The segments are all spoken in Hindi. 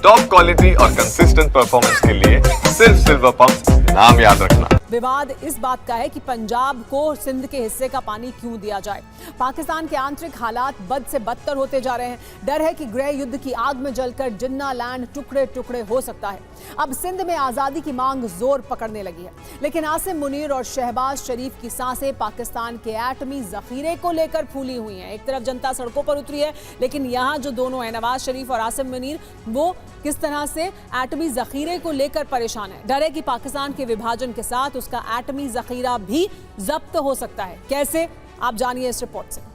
टॉप क्वालिटी और कंसिस्टेंट परफॉर्मेंस के लिए सिर्फ सिल्वर पंप नाम याद रखना। विवाद इस बात का है कि पंजाब को सिंध के हिस्से का पानी क्यों दिया जाए। पाकिस्तान के आंतरिक हालात बद से बदतर होते जा रहे हैं। डर है कि गृह युद्ध की आग में जलकर जिन्ना लैंड टुकड़े टुकड़े हो सकता है। अब सिंध में आजादी की मांग जोर पकड़ने लगी है, लेकिन आसिम मुनीर और शहबाज शरीफ की सांसें पाकिस्तान के एटमी जखीरे को लेकर फूली हुई हैं। एक तरफ जनता सड़कों पर उतरी है, लेकिन यहाँ जो दोनों है नवाज शरीफ और आसिम मुनीर, वो किस तरह से एटमी जखीरे को लेकर परेशान है। डर है कि पाकिस्तान के विभाजन के साथ उसका एटमी जखीरा भी जब्त हो सकता है। कैसे, आप जानिए इस रिपोर्ट से।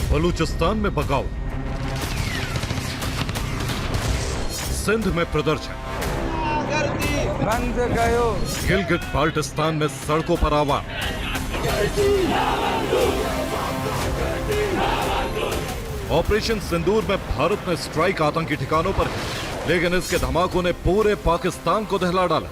बलूचिस्तान में बगाव, सिंध में प्रदर्शन, गिलगित बाल्टिस्तान में सड़कों पर आवाज। ऑपरेशन सिंदूर में भारत ने स्ट्राइक आतंकी ठिकानों पर की, लेकिन इसके धमाकों ने पूरे पाकिस्तान को दहला डाला।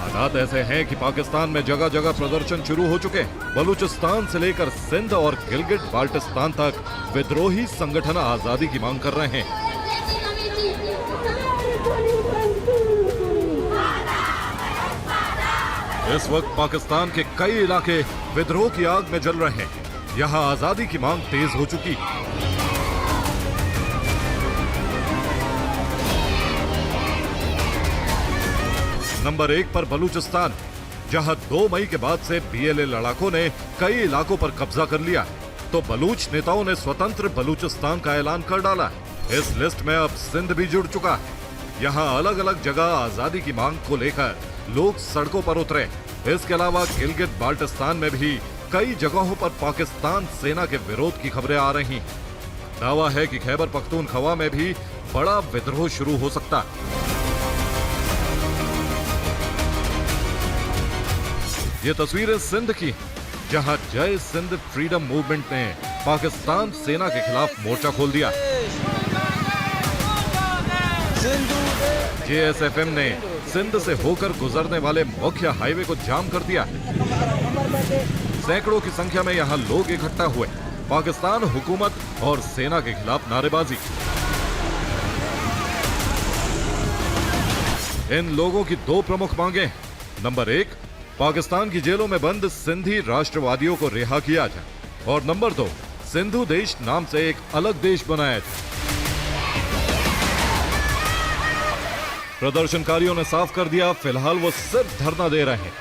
हालात ऐसे हैं कि पाकिस्तान में जगह जगह प्रदर्शन शुरू हो चुके हैं। बलूचिस्तान से लेकर सिंध और गिलगिट बाल्टिस्तान तक विद्रोही संगठन आजादी की मांग कर रहे हैं। इस वक्त पाकिस्तान के कई इलाके विद्रोह की आग में जल रहे हैं। यहां आजादी की मांग तेज हो चुकी। नंबर 1 पर बलूचिस्तान, जहां 2 मई के बाद से बीएलए लड़ाकों ने कई इलाकों पर कब्जा कर लिया, तो बलूच नेताओं ने स्वतंत्र बलूचिस्तान का ऐलान कर डाला है। इस लिस्ट में अब सिंध भी जुड़ चुका है। यहां अलग अलग जगह आजादी की मांग को लेकर लोग सड़कों पर उतरे। इसके अलावा गिलगित बाल्टिस्तान में भी कई जगहों पर पाकिस्तान सेना के विरोध की खबरें आ रही। दावा है कि खैबर पख्तूनख्वा में भी बड़ा विद्रोह शुरू हो सकता है। ये तस्वीरें सिंध की, जहां जय सिंध फ्रीडम मूवमेंट ने पाकिस्तान सेना के खिलाफ मोर्चा खोल दिया। जेएसएफएम ने सिंध से होकर गुजरने वाले मुख्य हाईवे को जाम कर दिया। सैकड़ों की संख्या में यहां लोग इकट्ठा हुए। पाकिस्तान हुकूमत और सेना के खिलाफ नारेबाजी। इन लोगों की 2 प्रमुख मांगे। नंबर 1, पाकिस्तान की जेलों में बंद सिंधी राष्ट्रवादियों को रिहा किया जाए, और नंबर 2, सिंधु देश नाम से एक अलग देश बनाया जाए। प्रदर्शनकारियों ने साफ कर दिया, फिलहाल वो सिर्फ धरना दे रहे हैं,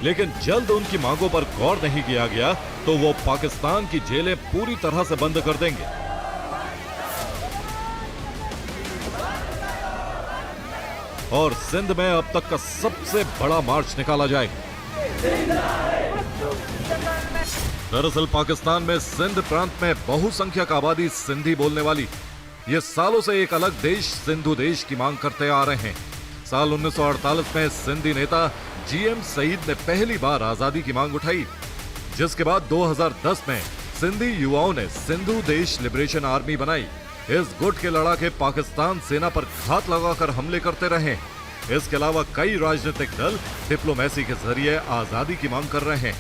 लेकिन जल्द उनकी मांगों पर गौर नहीं किया गया तो वो पाकिस्तान की जेलें पूरी तरह से बंद कर देंगे। और सिंध में अब तक का सबसे बड़ा मार्च निकाला जाएगा। दरअसल पाकिस्तान में सिंध प्रांत में बहुसंख्यक आबादी सिंधी बोलने वाली ये सालों से एक अलग देश सिंधु देश की मांग करते आ रहे हैं। साल 1948 में सिंधी नेता जीएम सईद ने पहली बार आजादी की मांग उठाई, जिसके बाद 2010 में सिंधी युवाओं ने सिंधु देश लिबरेशन आर्मी बनाई। इस गुट के लड़ाके पाकिस्तान सेना पर घात लगाकर हमले करते रहे। इसके अलावा कई राजनीतिक दल डिप्लोमेसी के जरिए आजादी की मांग कर रहे हैं,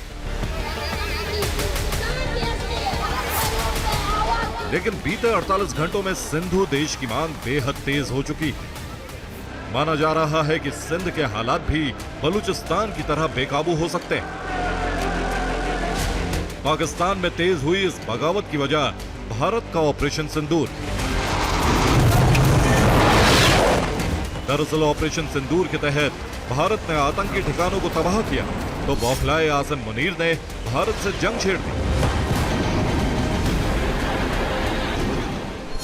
लेकिन बीते 48 घंटों में सिंधु देश की मांग बेहद तेज हो चुकी है। माना जा रहा है कि सिंध के हालात भी बलूचिस्तान की तरह बेकाबू हो सकते हैं। पाकिस्तान में तेज हुई इस बगावत की वजह भारत का ऑपरेशन सिंदूर। दरअसल ऑपरेशन सिंदूर के तहत भारत ने आतंकी ठिकानों को तबाह किया, तो बौखलाए आसिम मुनीर ने भारत से जंग छेड़ दी।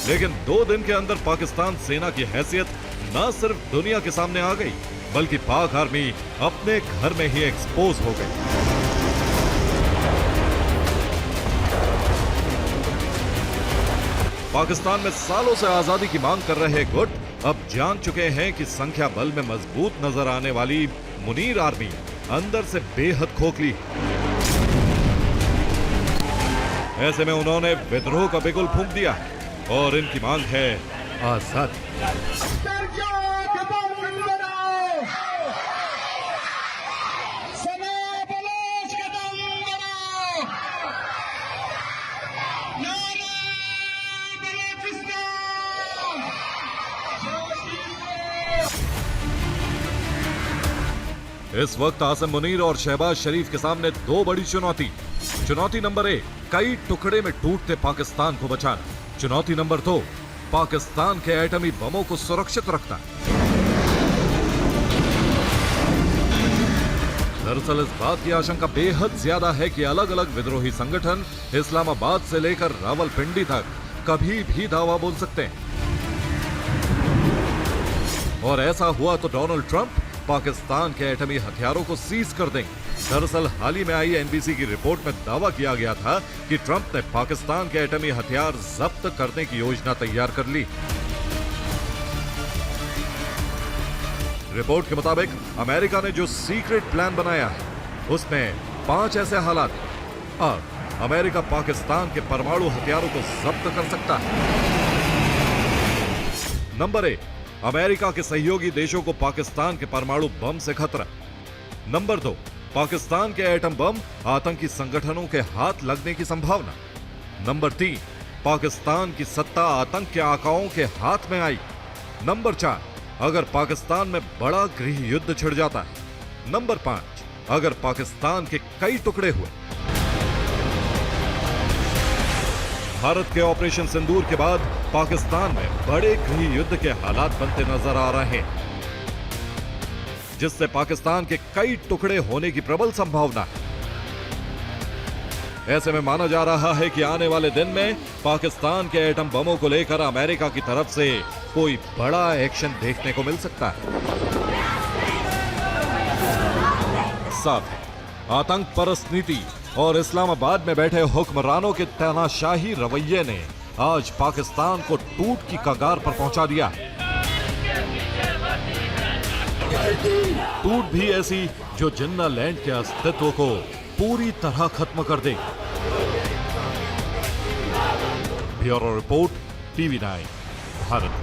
लेकिन 2 दिन के अंदर पाकिस्तान सेना की हैसियत न सिर्फ दुनिया के सामने आ गई, बल्कि पाक आर्मी अपने घर में ही एक्सपोज हो गई। पाकिस्तान में सालों से आजादी की मांग कर रहे गुट अब जान चुके हैं कि संख्या बल में मजबूत नजर आने वाली मुनीर आर्मी अंदर से बेहद खोखली है। ऐसे में उन्होंने विद्रोह का बिगुल फूंक दिया है और इनकी मांग है आजादी। इस वक्त आसिम मुनीर और शहबाज शरीफ के सामने दो बड़ी चुनौती नंबर 1, कई टुकड़े में टूटते पाकिस्तान को बचाना। चुनौती नंबर 2, पाकिस्तान के एटमी बमों को सुरक्षित रखना। दरअसल इस बात की आशंका बेहद ज्यादा है कि अलग अलग विद्रोही संगठन इस्लामाबाद से लेकर रावलपिंडी तक कभी भी दावा बोल सकते हैं और ऐसा हुआ तो डोनाल्ड ट्रंप पाकिस्तान के एटमी हथियारों को सीज कर देंगे। दरअसल हाल ही में आई एनबीसी की रिपोर्ट में दावा किया गया था कि ट्रंप ने पाकिस्तान के एटमी हथियार जब्त करने की योजना तैयार कर ली। रिपोर्ट के मुताबिक अमेरिका ने जो सीक्रेट प्लान बनाया है उसमें 5 ऐसे हालात हैं और अमेरिका पाकिस्तान के परमाणु हथियारों को जब्त कर सकता है। नंबर 1, अमेरिका के सहयोगी देशों को पाकिस्तान के परमाणु बम से खतरा। नंबर 2, पाकिस्तान के एटम बम आतंकी संगठनों के हाथ लगने की संभावना। नंबर 3, पाकिस्तान की सत्ता आतंक के आकाओं के हाथ में आई। नंबर 4, अगर पाकिस्तान में बड़ा गृह युद्ध छिड़ जाता है। नंबर 5, अगर पाकिस्तान के कई टुकड़े हुए। भारत के ऑपरेशन सिंदूर के बाद पाकिस्तान में बड़े गृह युद्ध के हालात बनते नजर आ रहे हैं, जिससे पाकिस्तान के कई टुकड़े होने की प्रबल संभावना है। ऐसे में माना जा रहा है कि आने वाले दिन में पाकिस्तान के एटम बमों को लेकर अमेरिका की तरफ से कोई बड़ा एक्शन देखने को मिल सकता है। साथ ही आतंक परस्त नीति और इस्लामाबाद में बैठे हुक्मरानों के तानाशाही रवैये ने आज पाकिस्तान को टूट की कगार पर पहुंचा दिया। टूट भी ऐसी जो जिन्ना लैंड के अस्तित्व को पूरी तरह खत्म कर देगी। Bureau report, TV9 Bharat.